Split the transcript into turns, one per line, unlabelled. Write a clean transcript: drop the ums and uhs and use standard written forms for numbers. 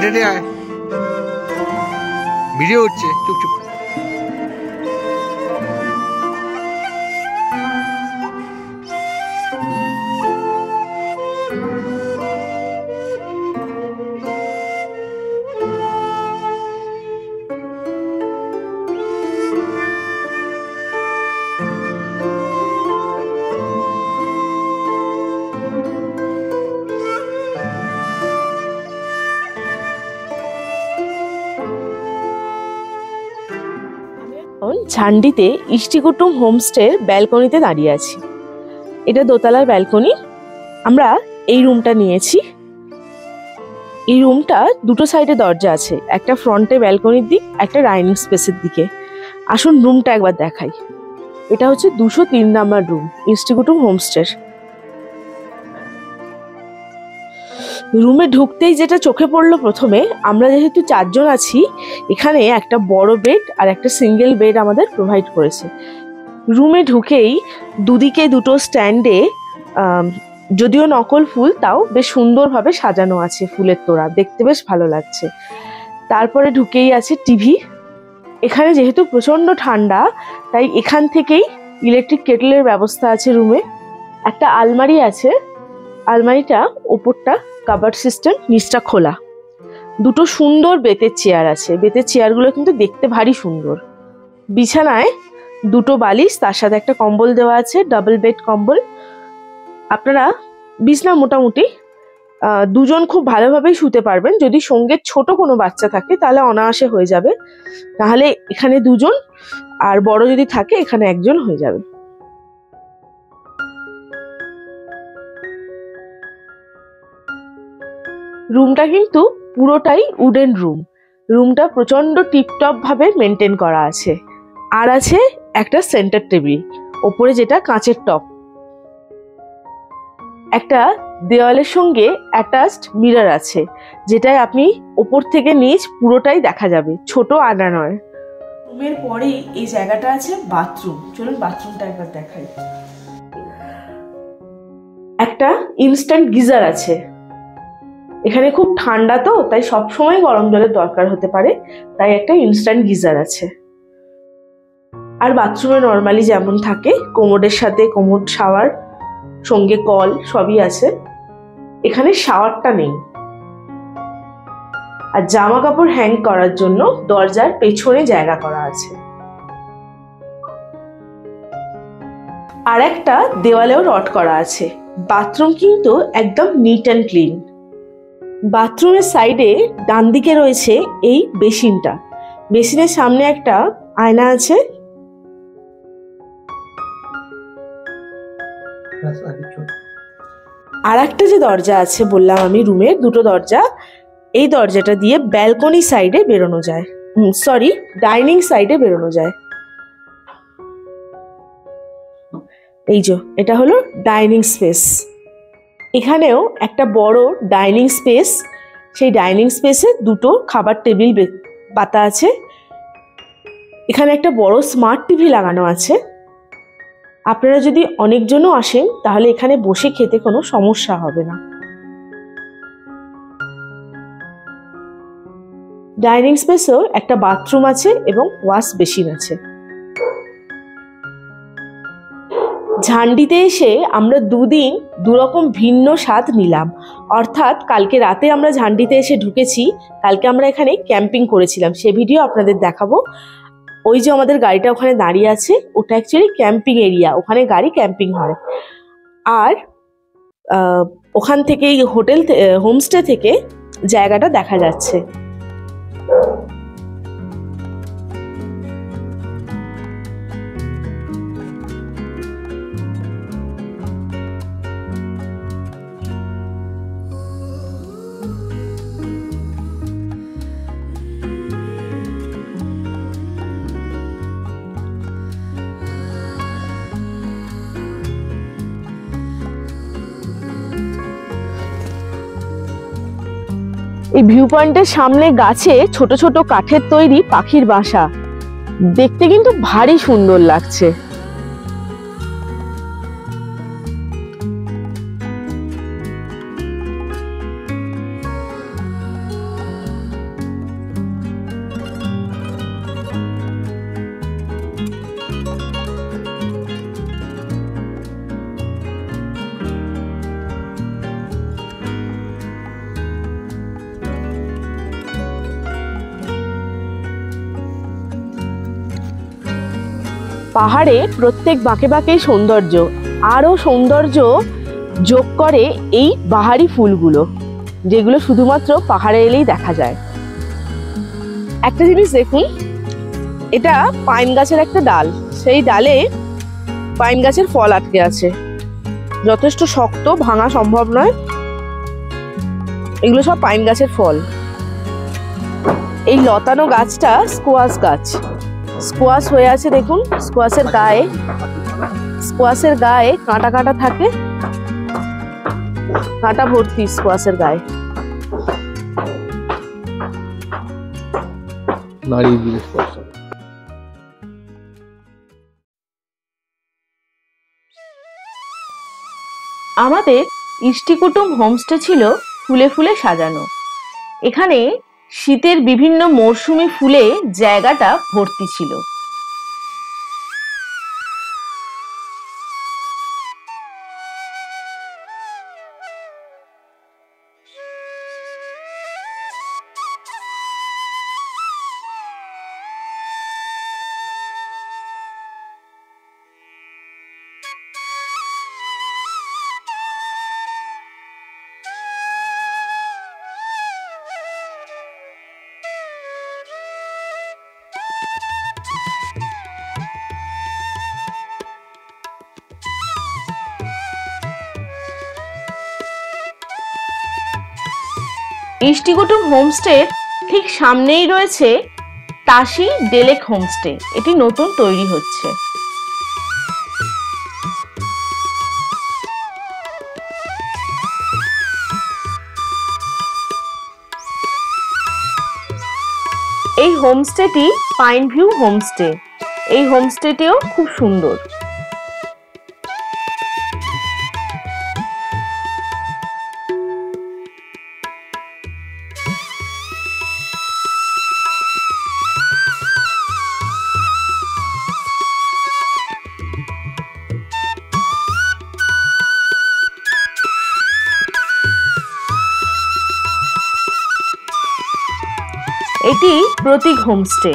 হেঁটে আয়, ভিডিও হচ্ছে, চুপ চুপ।
ঝান্ডিতে ইষ্টিকুটুম হোমস্টের ব্যালকনিতে দাঁড়িয়ে আছি। এটা দোতলার ব্যালকনি। আমরা এই রুমটা নিয়েছি। এই রুমটা দুটো সাইডে দরজা আছে, একটা ফ্রন্টে ব্যালকনির দিক, একটা ডাইনিং স্পেসের দিকে। আসুন রুমটা একবার দেখাই। এটা হচ্ছে 203 নাম্বার রুম ইষ্টিকুটুম হোমস্টের। রুমে ঢুকতেই যেটা চোখে পড়লো প্রথমে, আমরা যেহেতু 4 জন আছি, এখানে একটা বড় বেড আর একটা সিঙ্গেল বেড আমাদের প্রোভাইড করেছে। রুমে ঢুকেই দুদিকে দুটো স্ট্যান্ডে যদিও নকল ফুল, তাও বেশ সুন্দরভাবে সাজানো আছে ফুলের তোড়া, দেখতে বেশ ভালো লাগছে। তারপরে ঢুকেই আছে টিভি। এখানে যেহেতু প্রচণ্ড ঠান্ডা, তাই এখান থেকেই ইলেকট্রিক কেটলের ব্যবস্থা আছে রুমে। একটা আলমারি আছে, আলমারিটা ওপরটা কাবার্ড সিস্টেম, নিচটা খোলা। দুটো সুন্দর বেতের চেয়ার আছে, বেতের চেয়ারগুলো কিন্তু দেখতে ভারী সুন্দর। বিছানায় দুটো বালিশ, তার সাথে একটা কম্বল দেওয়া আছে, ডাবল বেড কম্বল। আপনারা বিছনা মোটামুটি 2 জন খুব ভালোভাবেই শুতে পারবেন। যদি সঙ্গে ছোট কোনো বাচ্চা থাকে তাহলে অনায়াসে হয়ে যাবে, তাহলে এখানে 2 জন, আর বড় যদি থাকে এখানে 1 জন হয়ে যাবে। রুমটা কিন্তু পুরোটাই উডেন রুম। রুমটা প্রচন্ড টিপটপ ভাবে মেনটেন করা আছে। আর আছে একটা সেন্টার টেবিল, ওপরে যেটা কাঁচের টপ। একটা দেওয়ালের সঙ্গে অ্যাটাচড মিরর আছে, যেটায় আপনি ওপর থেকে নিচ পুরোটাই দেখা যাবে, ছোট আয়না নয়। রুমের পরেই এই জায়গাটা আছে বাথরুম। চলুন বাথরুমটা একবার দেখাই। একটা ইনস্ট্যান্ট গিজার আছে। এখানে খুব ঠান্ডা তো, তাই সবসময় গরম জলের দরকার হতে পারে, তাই একটা ইনস্ট্যান্ট গিজার আছে। আর বাথরুমে নর্মালি যেমন থাকে, কোমোডের সাথে কোমোড, শাওয়ার, সঙ্গে কল, সবই আছে। এখানে শাওয়ারটা নেই। আর জামা কাপড় হ্যাং করার জন্য দরজার পেছনে জায়গা করা আছে। আর একটা দেওয়ালেও রড করা আছে। বাথরুম কিন্তু একদম নিট অ্যান্ড ক্লিন। বাথরুমের সাইডে ডান দিকে রয়েছে এই বেসিনটা। বেসিনের সামনে একটা আয়না আছে। আর একটা যে দরজা আছে বললাম আমি, রুমের দুটো দরজা, এই দরজাটা দিয়ে ব্যালকনি সাইডে বেরোনো যায়, সরি ডাইনিং সাইডে বেরোনো যায়। এই যে এটা হলো ডাইনিং স্পেস। এখানেও একটা বড় ডাইনিং স্পেস। সেই ডাইনিং স্পেসে দুটো খাবার টেবিল পাতা আছে। এখানে একটা বড় স্মার্ট টিভি লাগানো আছে। আপনারা যদি অনেকজনও আসেন তাহলে এখানে বসে খেতে কোনো সমস্যা হবে না। ডাইনিং স্পেসেও একটা বাথরুম আছে এবং ওয়াশ বেসিন আছে। ঝান্ডিতে এসে আমরা 2 দিন 2 রকম ভিন্ন স্বাদ নিলাম। অর্থাৎ কালকে রাতে আমরা ঝান্ডিতে এসে ঢুকেছি, কালকে আমরা এখানে ক্যাম্পিং করেছিলাম, সে ভিডিও আপনাদের দেখাবো। ওই যে আমাদের গাড়িটা ওখানে দাঁড়িয়ে আছে, ওটা অ্যাকচুয়ালি ক্যাম্পিং এরিয়া, ওখানে গাড়ি ক্যাম্পিং হয়। আর ওখান থেকে হোটেল হোমস্টে থেকে জায়গাটা দেখা যাচ্ছে। এই ভিউ পয়েন্টের সামনে গাছে ছোট ছোট কাঠের তৈরি পাখির বাসা, দেখতে কিন্তু ভারী সুন্দর লাগছে। পাহাড়ে প্রত্যেক বাঁকে বাঁকেই সৌন্দর্য, আরো সৌন্দর্য যোগ করে এই বাহারি ফুলগুলো, যেগুলো শুধুমাত্র পাহাড়ে এলেই দেখা যায়। একটা জিনিস দেখুন, এটা পাইন গাছের একটা ডাল, সেই ডালে পাইন গাছের ফল আটকে আছে, যথেষ্ট শক্ত, ভাঙা সম্ভব নয়। এগুলো সব পাইন গাছের ফল। এই লতানো গাছটা স্কোয়াশ গাছ, স্কোয়াশ হয়ে আছে দেখুন। স্কোয়াশের গায়ে কাঁটা কাঁটা থাকে, কাঁটা ভর্তি স্কোয়াশের গায়ে। আমাদের ইষ্টিকুটুম হোমস্টে ছিল ফুলে ফুলে সাজানো। এখানে শীতের বিভিন্ন মরশুমি ফুলে জায়গাটা ভর্তি ছিল। ইষ্টিকুটুম হোমস্টে ঠিক সামনেই রয়েছে তাসি ডেলেক হোমস্টে। এটি নতুন তৈরি হচ্ছে। এই হোমস্টেটি পাইন ভিউ হোমস্টে। এই হোমস্টেটিও খুব সুন্দর। এটি প্রতীক হোমস্টে।